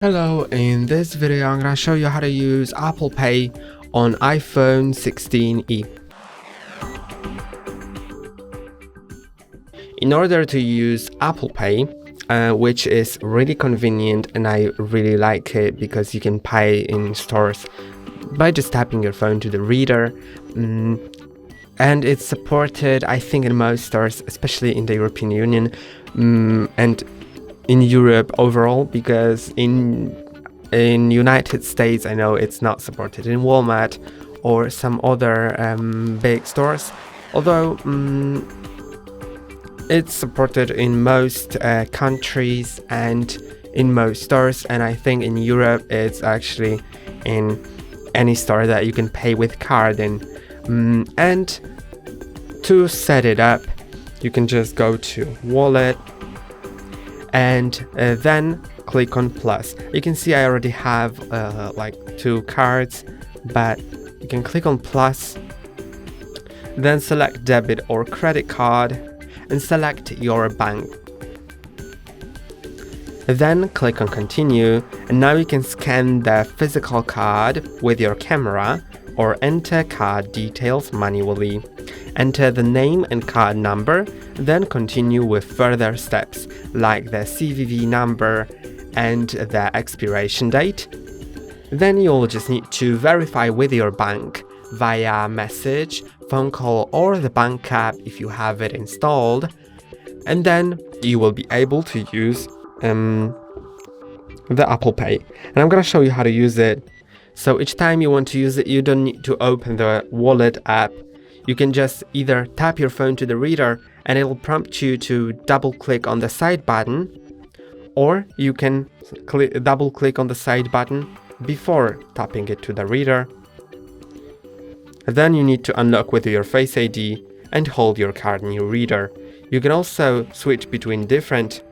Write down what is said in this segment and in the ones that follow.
Hello, in this video I'm going to show you how to use Apple Pay on iPhone 16e. In order to use Apple Pay, which is really convenient and I really like it because you can pay in stores by just tapping your phone to the reader, and it's supported I think in most stores, especially in the European Union, and in Europe overall, because in United States I know it's not supported in Walmart or some other big stores, although it's supported in most countries and in most stores, and I think in Europe it's actually in any store that you can pay with card in. And to set it up, you can just go to Wallet and then click on plus. You can see I already have like 2 cards, but you can click on plus, then select debit or credit card and select your bank. Then click on continue, and now you can scan the physical card with your camera or enter card details manually. Enter the name and card number, then continue with further steps like the CVV number and the expiration date. Then you'll just need to verify with your bank via message, phone call or the bank app if you have it installed, and then you will be able to use the Apple Pay. And I'm gonna show you how to use it. So each time you want to use it, you don't need to open the Wallet app. You can just either tap your phone to the reader and it will prompt you to double click on the side button, or you can double click on the side button before tapping it to the reader. Then you need to unlock with your Face ID and hold your card in your reader. You can also switch between different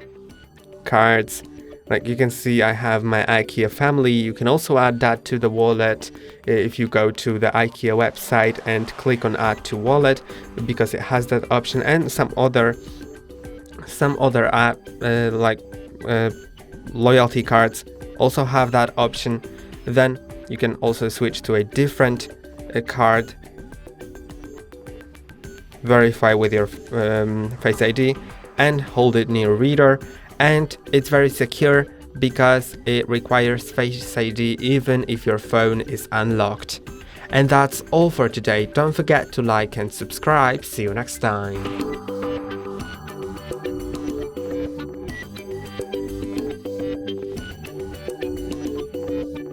cards. Like you can see I have my IKEA family. You can also add that to the wallet if you go to the IKEA website and click on add to wallet, because it has that option, and some other app like loyalty cards also have that option. Then you can also switch to a different card, verify with your Face ID and hold it in your reader. And it's very secure because it requires Face ID even if your phone is unlocked. And that's all for today. Don't forget to like and subscribe. See you next time.